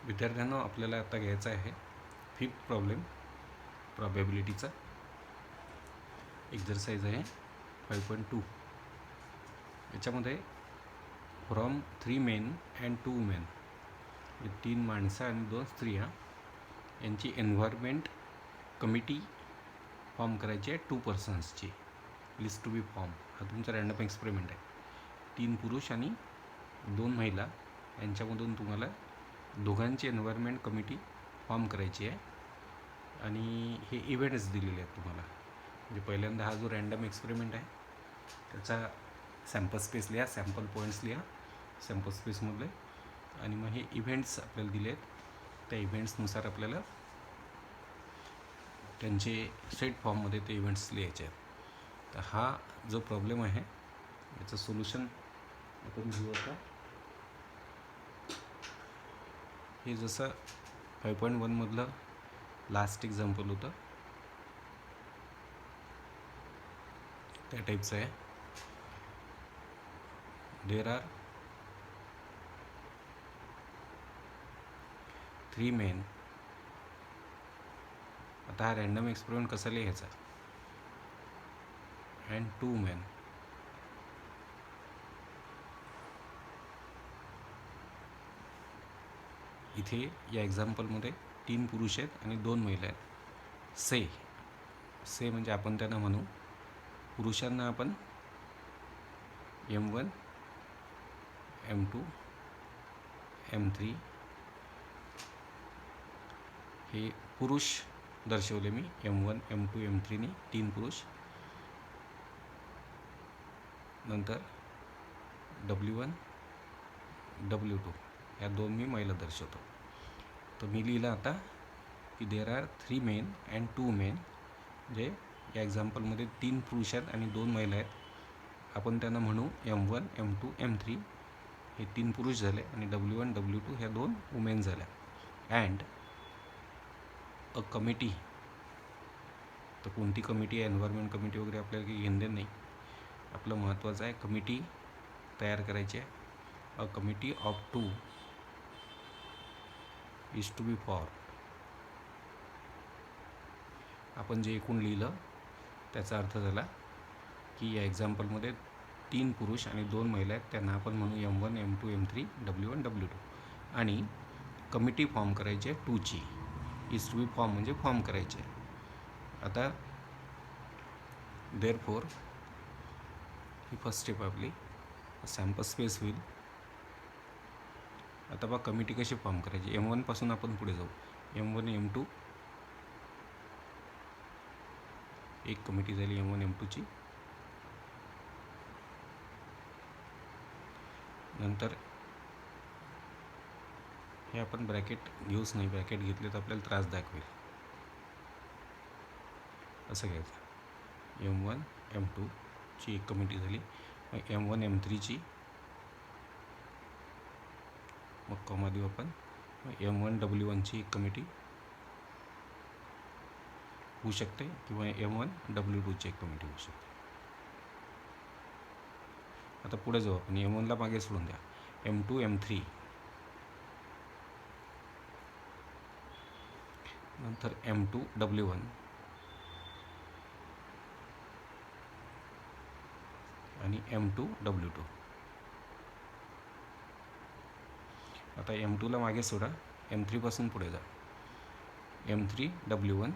विद्यार्थ्यांनो, आपल्याला आता घ्यायचा आहे 5th प्रॉब्लेम प्रॉबॅबिलिटीचा. एक्झरसाइज आहे 5.2. याच्यामध्ये फ्रॉम 3 मेन अँड 2 वुमेन, 3 माणसं आणि 2 स्त्रिया यांची एन्व्हायरमेंट कमिटी फॉर्म करायची आहे 2 पर्सन्सची. List to be form. हा तुमचा रँडम एक्सपेरिमेंट आहे. 3 पुरुष आणि 2 महिला यांच्यामधून तुम्हाला दोघांची एन्व्हायरमेंट कमिटी फॉर्म करायची आहे. आणि हे इव्हेंट्स दिलेले आहेत तुम्हाला. म्हणजे पहिल्यांदा हा जो रँडम एक्सपेरिमेंट आहे त्याचा सॅम्पल स्पेस लिहा, सॅम्पल पॉईंट्स लिहा सॅम्पल स्पेसमधले, आणि मग हे इव्हेंट्स आपल्याला दिले आहेत. त्या इव्हेंट्सनुसार आपल्याला त्यांचे सेट फॉर्ममध्ये ते इव्हेंट्स लिहायचे आहेत. तर हा जो प्रॉब्लेम आहे याचं सोल्युशन आपण घेऊ आता. हे जसं 5.1 मधलं लास्ट एक्झाम्पल होतं त्या टाईपचं आहे. There are 3 main. आता हा रँडम एक्सपेरिमेंट कसा लिहायचा? And 2 main. इथे या एक्झाम्पलमध्ये 3 पुरुष आहेत आणि 2 महिला आहेत. से म्हणजे आपण त्यांना म्हणू, पुरुषांना आपण M1 M2 M3 हे पुरुष दर्शवले मी. M1 M2 M3 नी 3 पुरुष. नंतर W1 W2 या 2 मी महिला दर्शवतो. तर मी लिहिलं आता की there are 3 men and 2 main. म्हणजे या एक्झाम्पलमध्ये 3 पुरुष आहेत आणि 2 महिला आहेत. आपण त्यांना म्हणू M1 M2 M3 हे 3 पुरुष झाले आणि W1 W2 ह्या 2 वुमेन झाल्या. And a committee. तर कोणती कमिटी आहे? एन्व्हायरमेंट कमिटी वगैरे आपल्याला काही घेणं नाही. आपलं महत्त्वाचं आहे कमिटी तयार करायची आहे. A committee of 2 is to be form. आपण जे एकूण लिहिलं त्याचा अर्थ झाला की या एक्झाम्पलमध्ये 3 पुरुष आणि 2 महिला आहेत. त्यांना आपण म्हणू M1 M2 M3 W1 W2. आणि कमिटी फॉर्म करायची आहे 2ची. इज टू बी फॉर्म म्हणजे फॉर्म करायची आहे. आता देअरफॉर ही फर्स्ट स्टेप आपली. सॅम्पल स्पेस होईल. आता बघा कमिटी कशी फॉर्म करायची. M1 पासून आपण पुढे जाऊ. M1 M2 एक कमिटी झाली M1 M2ची. नंतर हे आपण ब्रॅकेट घेऊच नाही. ब्रॅकेट घेतले तर आपल्याला त्रास दाखवेल. असं घ्यायचं. M1 M2ची एक कमिटी झाली. मग M1 M3ची. मग कॉमा देऊ आपण. मग M1 W1ची एक कमिटी होऊ शकते किंवा M1 W2ची एक कमिटी होऊ शकते. आता पुढे जाऊ आपण. M1ला मागे सोडून द्या. M2 M3 नंतर M2 W1 आणि M2 W2. आता M2ला मागे सोडा. M3 पासून पुढे जा. M3 W1.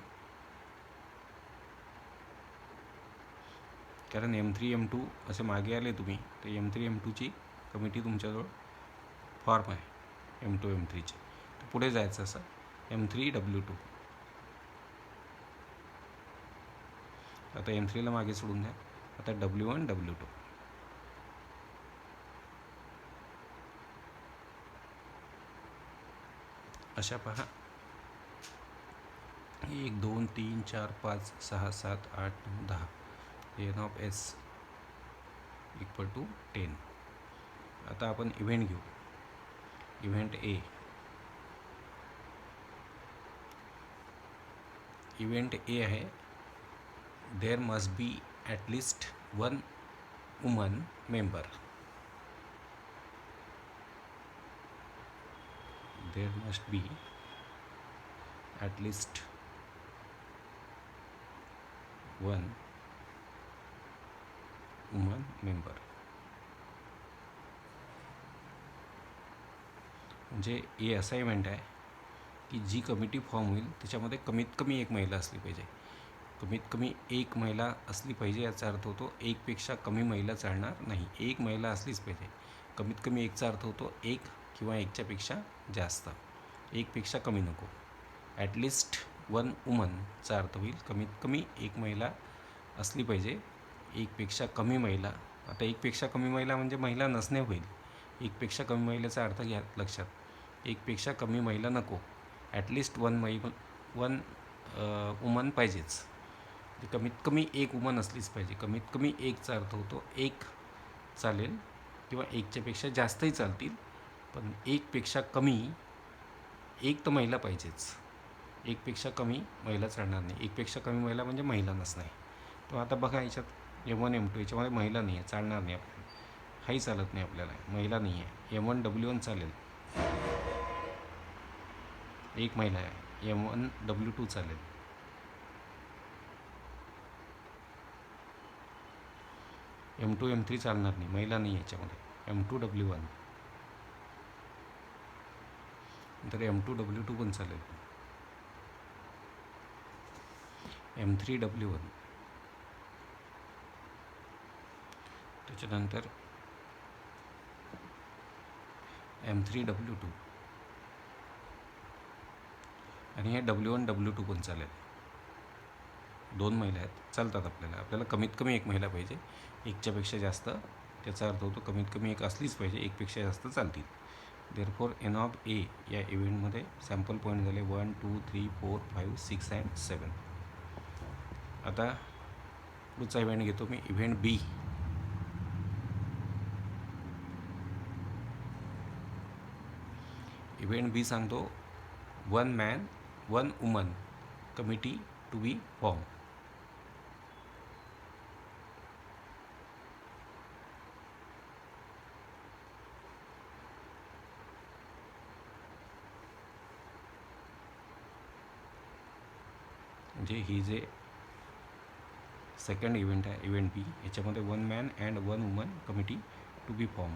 कारण M3 M2 असे मागे आले तुम्ही तर M3 M2ची कमिटी तुमच्याजवळ फॉर्म आहे M2 M3ची. तर पुढे जायचं असं M3 W2. आता M3ला मागे सोडून द्या. आता W1 W2. अशा पहा. 1 2 3 4 5 6 7 8 9 10. N of S equal to 10. आता आपण इव्हेंट घेऊ. Event A. इव्हेंट ए आहे there must be at least 1 woman member. there must be at least one woman member. म्हणजे हे असाइनमेंट आहे की जी कमिटी फॉर्म होईल त्याच्यामध्ये कमीत कमी एक महिला असली पाहिजे. कमीत कमी एक महिला असली पाहिजे याचा अर्थ होतो एकपेक्षा कमी महिला चालणार नाही. एक महिला असलीच पाहिजे. कमीत कमी एकचा अर्थ होतो एक किंवा एकच्यापेक्षा जास्त, एकपेक्षा कमी नको. ॲटलिस्ट वन वुमनचा अर्थ होईल कमीत कमी एक महिला असली पाहिजे. एकपेक्षा कमी महिला, आता एकपेक्षा कमी महिला म्हणजे महिला नसणे होईल. एकपेक्षा कमी महिलेचा अर्थ घ्या लक्षात. एकपेक्षा कमी महिला नको, ॲटलिस्ट वन वुमन पाहिजेच. कमीत कमी एक वुमन असलीच पाहिजे. कमीत कमी एकचा अर्थ होतो एक चालेल किंवा एकच्यापेक्षा जास्तही चालतील, पण एकपेक्षा कमी एक तर महिला पाहिजेच. एकपेक्षा कमी महिला चालणार नाही. एकपेक्षा कमी महिला म्हणजे महिला नसणे. तर आता बघा याच्यात M1 M2 याच्यामध्ये महिला नाही आहे, चालणार नाही आपल्याला. हाही चालत नाही आपल्याला, महिला नाही आहे. M1 W1 चालेल, एक महिला आहे. M1 W2 चालेल. M2 M3 चालणार नाही, महिला नाही याच्यामध्ये. M2 W1 नंतर M2 W2 पण चालेल. M3 W1 त्याच्यानंतर M3 W2 आणि हे W1 W2 पण चालेल. दोन महिला आहेत, चालतात आपल्याला. आपल्याला कमीत कमी एक महिला पाहिजे, एकच्यापेक्षा जास्त. त्याचा अर्थ होतो कमीत कमी एक असलीच पाहिजे, एकपेक्षा जास्त चालतील. देअरफॉर N ऑफ A या इव्हेंटमध्ये सॅम्पल पॉईंट झाले 1 2 3 4 5 6 अँड 7. आता पुढचा इव्हेंट घेतो मी, इव्हेंट B. इव्हेंट B सांगतो 1 man 1 woman committee to be form. म्हणजे ही जे सेकंड इव्हेंट आहे इव्हेंट B, याच्यामध्ये 1 man and 1 woman committee to be form.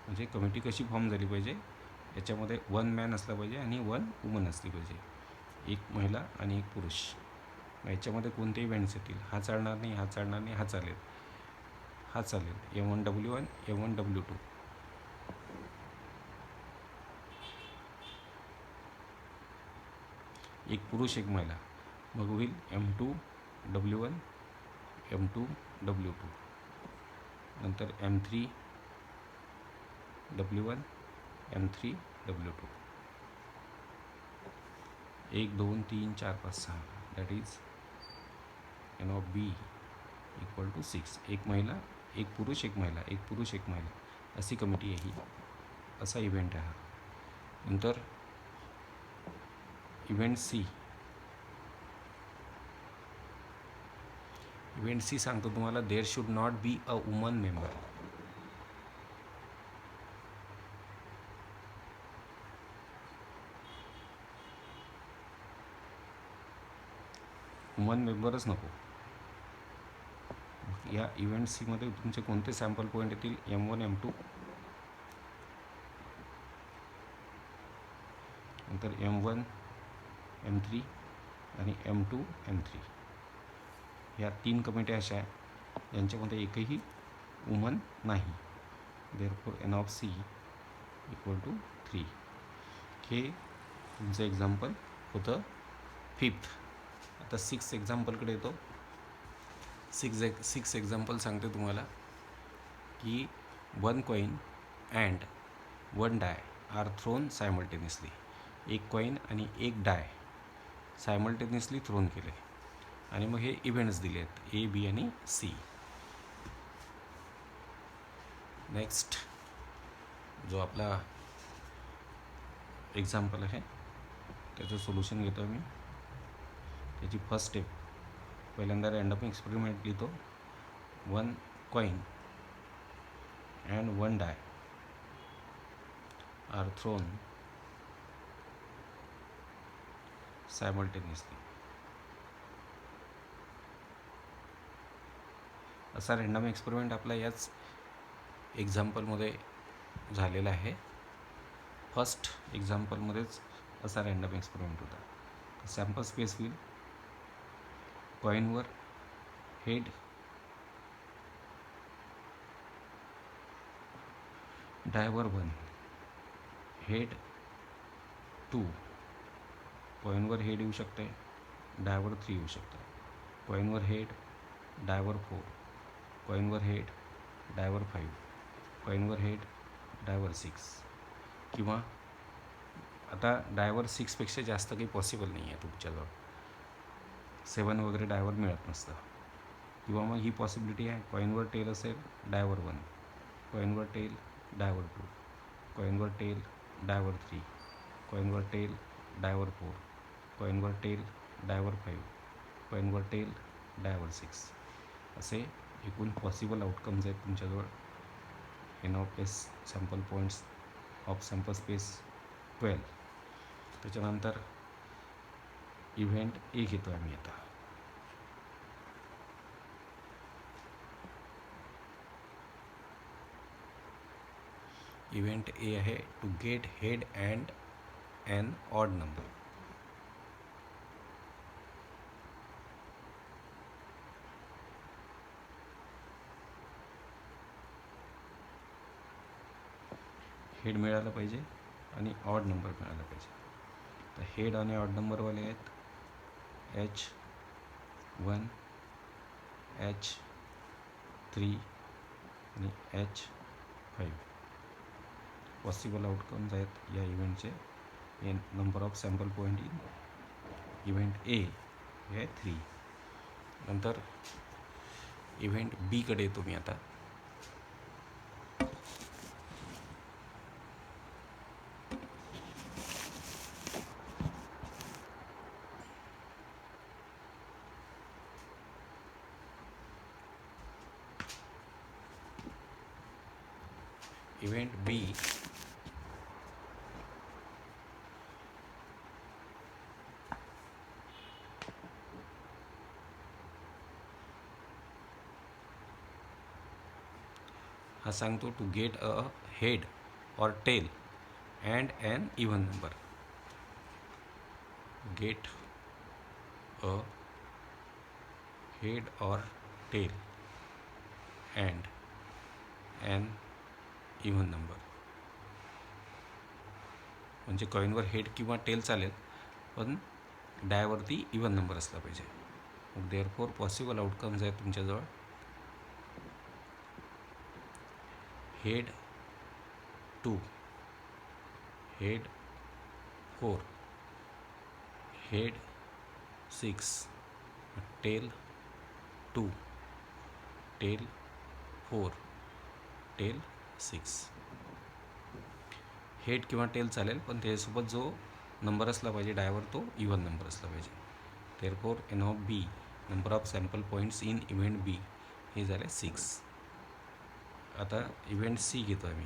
म्हणजे कमिटी कशी फॉर्म झाली पाहिजे, याच्यामध्ये 1 मॅन असला पाहिजे आणि 1 वुमन असली पाहिजे, एक महिला आणि एक पुरुष. याच्यामध्ये कोणते इव्हेंट्स येतील, हा चालणार नाही, हा चालणार नाही, हा चालेल, हा चालेल. M1 W1 M1 W2. एक पुरुष एक महिला, मग होईल M2 W1 M2 W2. नंतर M3 W1 M3 W2. 1 2 3 4 5 6, that is N of B equal to 6. एक महिला एक पुरुष एक महिला, एक पुरुष एक महिला, अशी कमिटी आहे ही, असा इव्हेंट आहे हा. नंतर इव्हेंट C. इव्हेंट C सांगतो तुम्हाला there should not be a woman member. Woman मेंबरच नको. या इव्हेंट सीमध्ये तुमचे कोणते सॅम्पल पॉईंट येतील, M1 M2, नंतर M1 M3 आणि M2 M3. या 3 कमिट्या अशा आहे यांच्यामध्ये एकही वुमन नाही. Therefore N of C equal to 3. हे तुमचं एक्झाम्पल होतं 5th. आता 6th एक्झाम्पलकडे येतो. 6 एक्झाम्पल सांगते तुम्हाला की 1 coin and 1 die are thrown simultaneously. एक कॉईन आणि एक डाय सायमल्टेनियसली थ्रोन केले आणि मग हे इव्हेंट्स दिले आहेत A B आणि C. नेक्स्ट जो आपला एक्झाम्पल आहे त्याचं सोल्युशन घेतो मी. त्याची फर्स्ट स्टेप, पहिल्यांदा रँडम एक्सपेरिमेंट लिहितो. 1 coin and 1 die are thrown simultaneously. असा रँडम एक्सपेरिमेंट आपला याच एक्झाम्पलमध्ये झालेला आहे. फर्स्ट एक्झाम्पलमध्येच असा रँडम एक्सपेरिमेंट होता. सॅम्पल स्पेस विल कॉईनवर हेड डायवर 1, हेड 2, कॉईनवर हेड येऊ शकते, डायवर 3 येऊ शकतं, कॉईनवर हेड डायवर 4, कॉईनवर हेड डायवर 5, कॉईनवर हेड डायवर 6. किंवा आता डायवर 6पेक्षा जास्त काही पॉसिबल नाही आहे तुमच्याजवळ, 7 वगैरे डायवर मिळत नसतं. किंवा मग ही पॉसिबिलिटी आहे, कॉईनवर टेल असेल डायवर 1, कॉईनवर टेल डायवर 2, कॉईनवर टेल डायवर 3, कॉईनवर टेल डायवर 4, कॉईनवर टेल डायवर 5, कॉईनवर टेल डायवर 6. असे एकूण पॉसिबल आउटकम्स आहेत तुमच्याजवळ. N of s sample points of sample space 12. त्याच्यानंतर इव्हेंट ए घेतो आम्ही आता. इव्हेंट ए आहे to get head and an odd number. Head मिळालं पाहिजे आणि ऑड नंबर मिळाला पाहिजे. तर हेड आणि ऑड नंबरवाले आहेत H1, H3 आणि H5. पॉसिबल आउटकम्स आहेत या इव्हेंटचे. Number of sample point in event A हे 3. नंतर इव्हेंट बीकडे येतो मी आता. इव्हेंट बी हा सांगतो to get a head or tail and an even number. Get a head or tail and an even number. म्हणजे कॉईनवर हेड किंवा टेल चालेल, पण डायवरती इव्हन नंबर असला पाहिजे. मग देअरफॉर पॉसिबल आउटकम्स आहेत तुमच्याजवळ. Head 2, head 4, head 6, tail 2, tail 4, tail 6. Head किंवा टेल चालेल, पण त्याच्यासोबत जो नंबर असला पाहिजे डायवर तो इव्हन नंबर असला पाहिजे. Therefore n of B number of sample points in event B हे झाले 6. आता इव्हेंट सी घेतो आम्ही.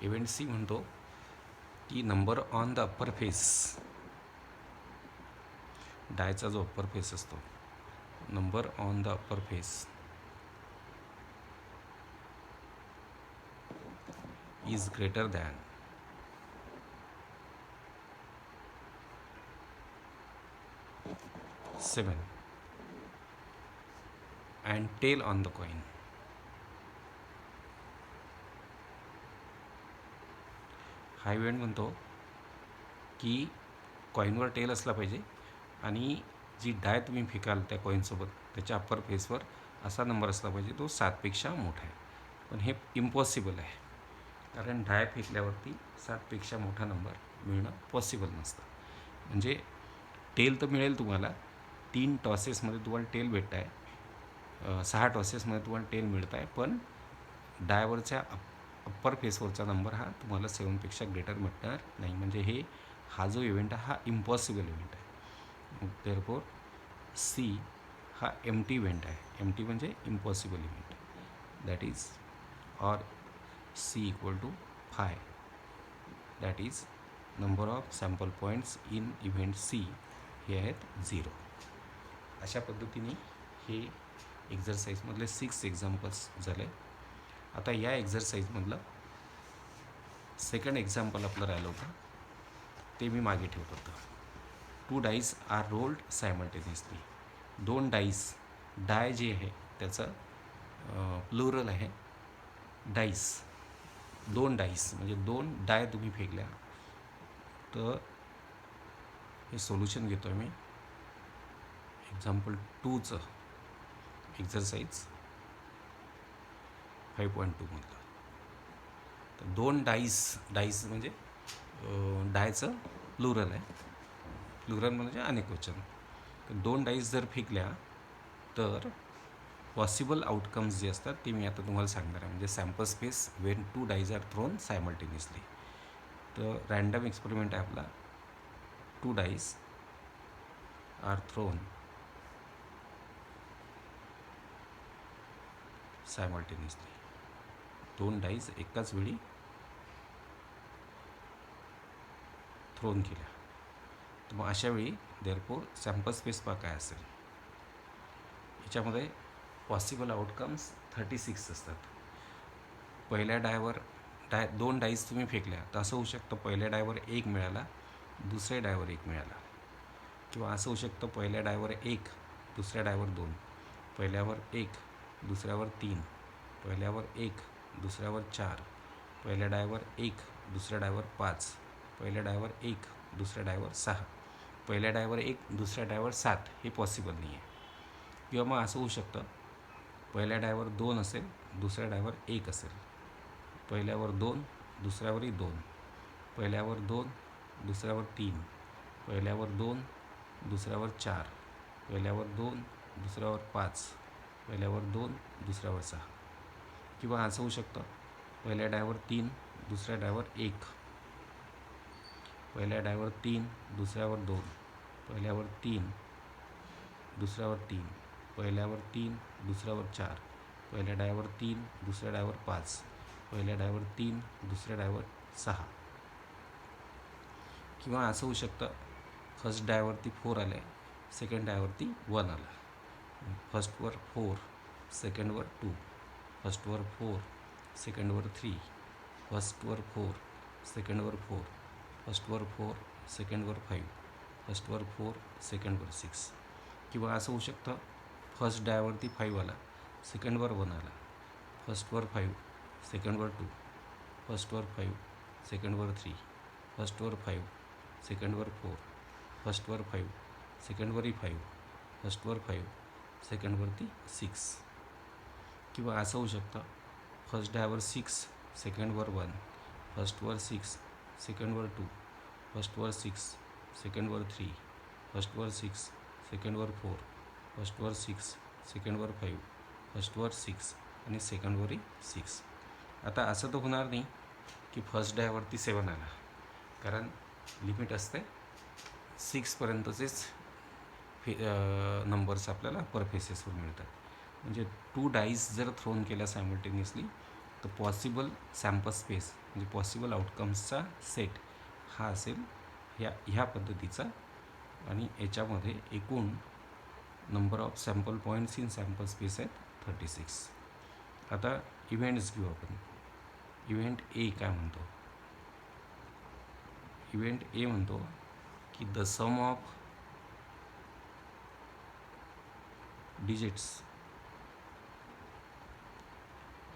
इव्हेंट सी म्हणतो की number on the upper face, डायचा जो अप्पर फेस असतो, number on the upper face is greater than 7 and tail on the coin. हा इव्हेंट म्हणतो की कॉईनवर टेल असला पाहिजे आणि जी डाय तुम्ही फेकाल त्या कॉईनसोबत त्याच्या अप्पर फेसवर असा नंबर असला पाहिजे तो 7पेक्षा मोठा आहे. पण हे इम्पॉसिबल आहे, कारण डाय फेकल्यावरती 7पेक्षा मोठा नंबर मिळणं पॉसिबल नसतं. म्हणजे टेल तर मिळेल तुम्हाला, 3 टॉसेसमध्ये तुम्हाला टेल भेटत आहे, 6 टॉसेसमध्ये तुम्हाला टेल मिळत आहे, पण डायवरच्या अप्पर फेसवरचा नंबर हा तुम्हाला 7पेक्षा ग्रेटर मिळणार नाही. म्हणजे हा जो इव्हेंट आहे हा इम्पॉसिबल इव्हेंट आहे. देअरफॉर सी हा एम्प्टी इव्हेंट आहे. एम्प्टी म्हणजे impossible event. That is or C equal to 5, that is number of sample points in event C हे आहेत 0. अशा पद्धतीने हे एक्झरसाईजमधले 6 एक्झाम्पल्स झाले. आता या एक्झरसाईजमधलं सेकंड एक्झाम्पल आपलं राहिलं होतं ते मी मागे ठेवत होतं. 2 dice are rolled simultaneously. 2 dice, die जे आहे त्याचं प्लुरल आहे डाईस. 2 डाईस म्हणजे 2 डाय तुम्ही फेकल्या. तर हे सोल्युशन घेतो आहे मी एक्झाम्पल 2चं एक्झरसाईज 5.2 मधलं. तर 2 डाईस म्हणजे डायचं प्लुरल आहे. प्लुरल म्हणजे अनेकवचन. तर 2 डाईस जर फेकल्या तर पॉसिबल आउटकम्स जे असतात ते मी आता तुम्हाला सांगणार आहे. म्हणजे sample space Wien 2 dyes are thrown simultaneously. तर रँडम एक्सपेरिमेंट आहे आपला. 2 dice R thrown simultaneously. 2 dice एकाच वेळी थ्रोन केल्या. तर मग अशा वेळी देअरफॉर सॅम्पल स्पेस पहा काय असेल. याच्यामध्ये पॉसिबल आउटकम्स 36 असतात. पहिल्या डायवर 2 डाईस तुम्ही फेकल्या तर असं होऊ शकतं पहिल्या डायवर 1 मिळाला, दुसऱ्या डायवर 1 मिळाला. किंवा असं होऊ शकतं पहिल्या डायवर 1, दुसऱ्या डायवर 2, पहिल्यावर 1, दुसऱ्यावर 3, पहिल्यावर 1, दुसऱ्यावर 4, पहिल्या डायवर 1, दुसऱ्या डायवर 5, पहिल्या डायवर 1, दुसऱ्या डायवर 6, पहिल्या डायवर 1, दुसऱ्या डायवर 7. हे पॉसिबल नाही आहे. किंवा मग असं होऊ शकतं पहिल्या डायवर 2 असेल, दुसऱ्या डायवर 1 असेल, पहिल्यावर 2, दुसऱ्यावरही 2, पहिल्यावर 2, दुसऱ्यावर 3, पहिल्यावर 2, दुसऱ्यावर 4, पहिल्यावर 2, दुसऱ्यावर 5, पहिल्यावर 2, दुसऱ्यावर 6. किंवा असं होऊ शकतं पहिल्या डायवर 3, दुसऱ्या डायवर 1, पहिल्या डायवर 3, दुसऱ्यावर 2, पहिल्यावर 3, दुसऱ्यावर 3, पहिल्यावर 3, दुसऱ्यावर 4, पहिल्या डायवर 3, दुसऱ्या डायवर 5, पहिल्या डायवर 3, दुसऱ्या डायवर 6. किंवा असं होऊ शकतं फर्स्ट डायवरती 4 आलं आहे, सेकंड डायवरती 1 आलं. First var 4, second var 2, first var 4, second var 3, first var 4, second var 4, first var 4, second var 5, first var 4, second var 6. किंवा असं होऊ शकतं फर्स्ट डायवरती 5 आला, सेकंडवर 1 आला, first var 5, second var 2, first var 5, second var 3, first var 5, second var 4, first var 5, सेकंडवरही 5, first var 5, सेकंडवरती 6. किंवा असं होऊ शकतं first driver 6, second var 1, first var 6, second var 2, first var 6, second var 3, first var 6, second var 4, first var 6, second var 5, first var 6 आणि सेकंडवरही 6. आता असं तर होणार नाही की फर्स्ट डायवरती 7 आला, कारण लिमिट असते 6पर्यंतचेच नंबर्स आपल्याला पर फेसेसवर मिळतात. म्हणजे 2 डाईस जर थ्रोन केल्या सायमल्टेनियसली तर पॉसिबल सॅम्पल स्पेस म्हणजे पॉसिबल आउटकम्सचा सेट हा असेल ह्या पद्धतीचा. आणि याच्यामध्ये एकूण number of sample points in sample space आहेत 36. आता इव्हेंट्स घेऊ आपण. इव्हेंट ए काय म्हणतो? इव्हेंट ए म्हणतो की the sum of digits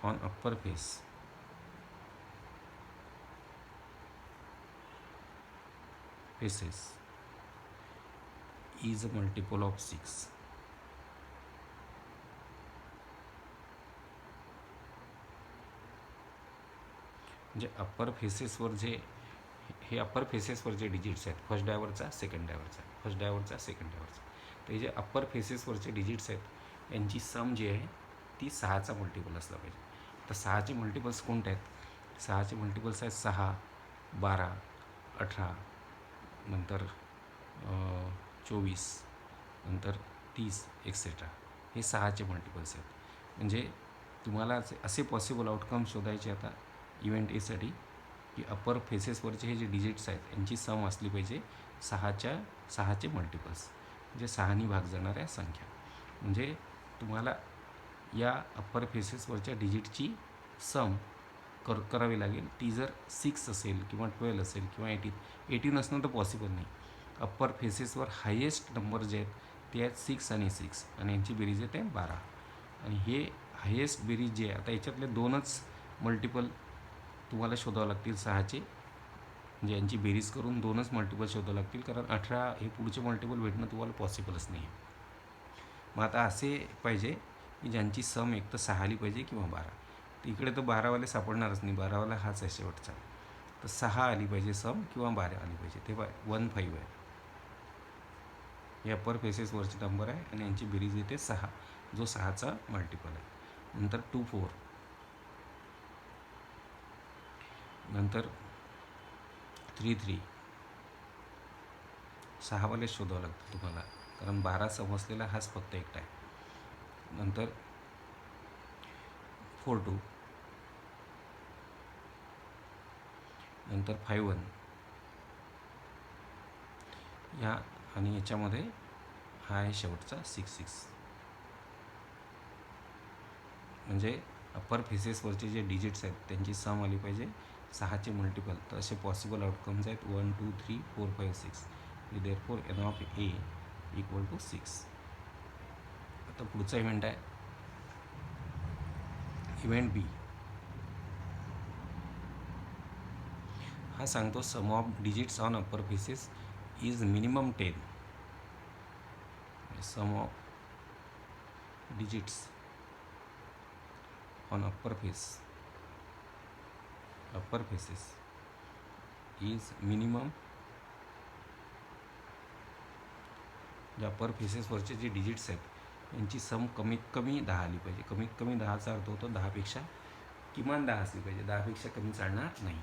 on upper faces is a multiple of 6. म्हणजे अप्पर फेसेसवर हे अप्पर फेसेसवर जे डिजिट्स आहेत फर्स्ट डायवरचा, सेकंड डायवरचा, फर्स्ट डायवरचा, सेकंड डायवरचा, ते जे अप्पर फेसेसवरचे डिजिट्स आहेत यांची सम जी आहे ती 6चा मल्टिपल असला पाहिजे. तर 6चे मल्टिपल्स कोणते आहेत? 6चे मल्टिपल्स आहेत 6, 12, 18, नंतर 24, नंतर 30 एक्सेट्रा. हे 6चे मल्टिपल्स आहेत. म्हणजे तुम्हाला असे पॉसिबल आउटकम शोधायचे आता इव्हेंट एसाठी की अप्पर फेसेसवरचे हे जे डिजिट्स आहेत यांची सम असली पाहिजे सहाचे मल्टिपल्स, म्हणजे 6नी भाग जाणाऱ्या संख्या. म्हणजे तुम्हाला या अप्पर फेसेसवरच्या डिजिटची सम करावी लागेल. ती जर 6 असेल किंवा 12 असेल किंवा 18 असणं तर पॉसिबल नाही. अप्पर फेसेसवर हायेस्ट नंबर जे आहेत ते आहेत 6 आणि 6, आणि यांची बेरीज आहे ते 12. आणि हे हायेस्ट बेरीज जे आहे, आता याच्यातले 2च मल्टिपल तुम्हाला शोधावं लागतील 6चे, म्हणजे यांची बेरीज करून 2च मल्टिपल शोधावं लागतील, कारण 18 हे पुढचे मल्टिपल भेटणं तुम्हाला पॉसिबलच नाही आहे. मग आता असे पाहिजे की ज्यांची सम एक तर 6 आली पाहिजे किंवा 12. तर इकडे तर 12वाले सापडणारच नाही, 12वाला हाच आहे शेवटचा. तर 6 आली पाहिजे सम किंवा 12 आली पाहिजे. ते 15 आहे. हे अप्पर फेसेसवरचे नंबर आहे आणि यांची बेरीज येते 6, जो 6चा मल्टिपल आहे. नंतर 2 4, नंतर 3 3, 6वाले शोधावं लागतं तुम्हाला, कारण 12 समजलेला हाच फक्त एकटा आहे. नंतर 4 2, नंतर 5 1 या, आणि याच्यामध्ये हा आहे शेवटचा 6 6. म्हणजे अप्पर फेसेसवरचे जे डिजिट्स आहेत त्यांची सम आली पाहिजे 6चे मल्टिपल. तर असे पॉसिबल आउटकम्स आहेत 1 2 3 4 5 6. Therefore n of A equal to 6. आता पुढचा इव्हेंट आहे इव्हेंट बी. हा सांगतो sum of digits on upper faces is minimum 10. Sum of digits on upper faces is minimum, जे अप्पर फेसेसवरचे जे डिजिट्स आहेत यांची सम कमीत कमी 10 आली पाहिजे. कमीत कमी 10चा अर्थ होतो 10पेक्षा किमान 10 असली पाहिजे, 10पेक्षा कमी चालणार नाही,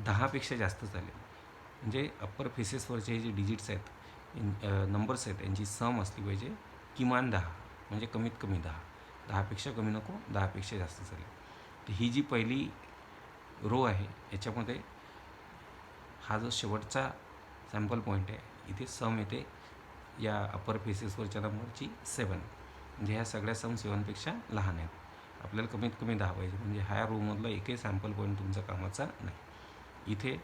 10पेक्षा जास्त चालेल. म्हणजे अप्पर फेसेसवरचे हे जे डिजिट्स आहेत नंबर्स आहेत यांची सम असली पाहिजे किमान 10, म्हणजे कमीत कमी 10. 10पेक्षा कमी नको, 10पेक्षा जास्त चालेल. तर ही जी पहिली रो आहे याच्यामध्ये हा जो शेवटचा सॅम्पल पॉईंट आहे, इथे सम येते या अप्पर फेसेसवरच्या नंबरची 7. म्हणजे ह्या सगळ्या सम 7पेक्षा लहान आहेत. आपल्याला कमीत कमी 10 पाहिजे, म्हणजे ह्या रोमधला एकही सॅम्पल पॉईंट तुमचा कामाचा नाही. इथे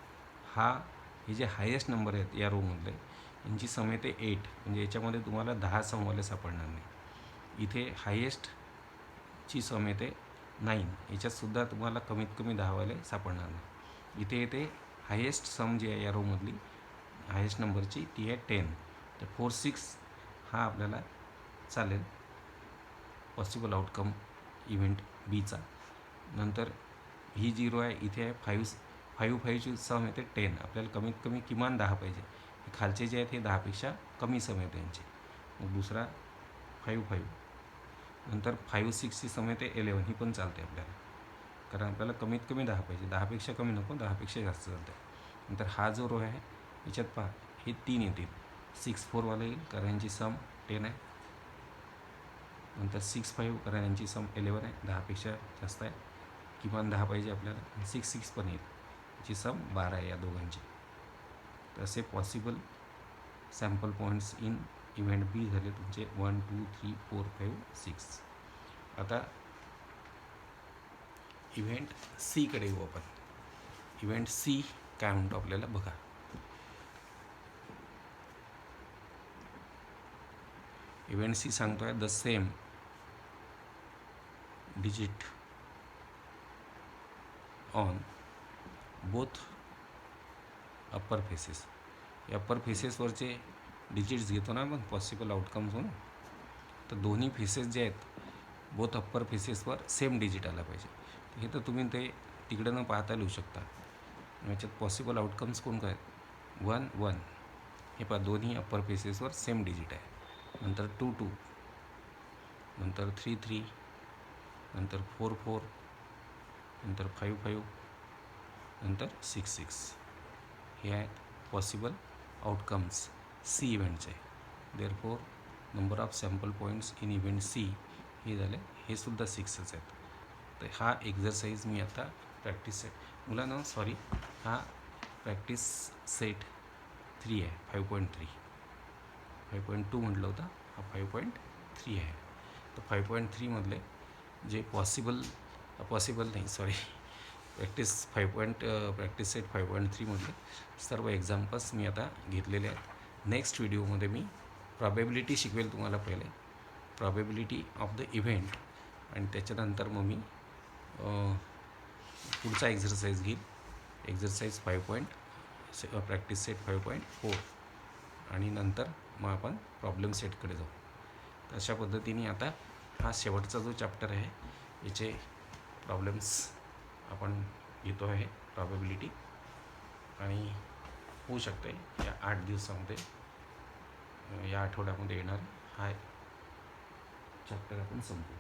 हे जे हायेस्ट नंबर आहेत या रोमधले यांची सम येते 8, म्हणजे याच्यामध्ये तुम्हाला 10 समवाले सापडणार नाही. इथे हायेस्टची सम येते 9, याच्यातसुद्धा तुम्हाला कमीत कमी 10वाले सापडणार नाही. इथे येते हायेस्ट सम जी आहे या रोमधली हायेस्ट नंबरची ती आहे 10. तर 4 6 हा आपल्याला चालेल पॉसिबल आउटकम इव्हेंट बीचा. नंतर ही 0 आहे, इथे आहे 5 5ची सम येते 10. आपल्याला कमीत कमी किमान 10 पाहिजे. खालचे जे आहेत हे 10पेक्षा कमी सम येते यांची. मग दुसरा 5 5, नंतर 5 6ची सम येते 11. ही पण चालते आपल्याला, कारण आपल्याला कमीत कमी 10 पाहिजे, 10पेक्षा कमी नको, 10पेक्षा जास्त चालते. नंतर हा जो रो आहे याच्यात पहा हे 3 येतील, 6 4वाला येईल कारण यांची सम 10 आहे. नंतर 6 5 कारण यांची सम 11 आहे, 10पेक्षा जास्त आहे, किमान 10 पाहिजे आपल्याला. 6 6 पण येईल, याची सम 12 आहे या दोघांची. तर असे possible sample points in event B झाले तुमचे 1 2 3 4 5 6. आता इव्हेंट सीकडे येऊ आपण. इव्हेंट सी काय म्हणतो आपल्याला बघा. इव्हेंट सी सांगतोय the same digit on both upper faces. या अप्पर फेसेसवरचे डिजिट्स घेतो ना आपण पॉसिबल आउटकम्स म्हणून, तर दोन्ही फेसेस जे आहेत बोथ अप्पर फेसेसवर सेम डिजिट आला पाहिजे. हे तर तुम्ही ते तिकडे न पाहता लिहू शकता. याच्यात पॉसिबल आउटकम्स कोण काय 1 1, हे पहा दोन्ही अप्पर फेसेसवर सेम डिजिट आहे. नंतर 2 2, नंतर 3 3, नंतर 4 4, नंतर 5 5, नंतर 6 6. हे आहेत पॉसिबल आउटकम्स सी इव्हेंटचे. Therefore number of sample points in event C हे झाले, हे सुद्धा 6च आहेत. तर हा एक्झरसाईज मी आता मुलांना सॉरी, हा प्रॅक्टिस सेट 3 आहे, 5.3. 5.2 म्हटलं होतं, हा 5.3 आहे. तर 5.3मधले जे पॉसिबल नाही सॉरी, प्रॅक्टिस सेट 5.3मधले सर्व एक्झाम्पल्स मी आता घेतलेले आहेत. नेक्स्ट व्हिडिओमध्ये मी प्रॉबॅबिलिटी शिकवेल तुम्हाला पहिले, प्रॉबॅबिलिटी ऑफ द इव्हेंट, आणि त्याच्यानंतर मग मी पुढचा एक्झरसाईज घेईल, एक्झरसाईज प्रॅक्टिस सेट 5.4, आणि नंतर मग आपण प्रॉब्लेम सेटकडे जाऊ. तर अशा पद्धतीने आता हा शेवटचा जो चॅप्टर आहे याचे प्रॉब्लेम्स आपण घेतो आहे, प्रॉबॅबिलिटी, आणि होऊ शकते या 8 दिवसामध्ये, या आठवड्यामध्ये येणार हा चॅप्टर आपण संपू.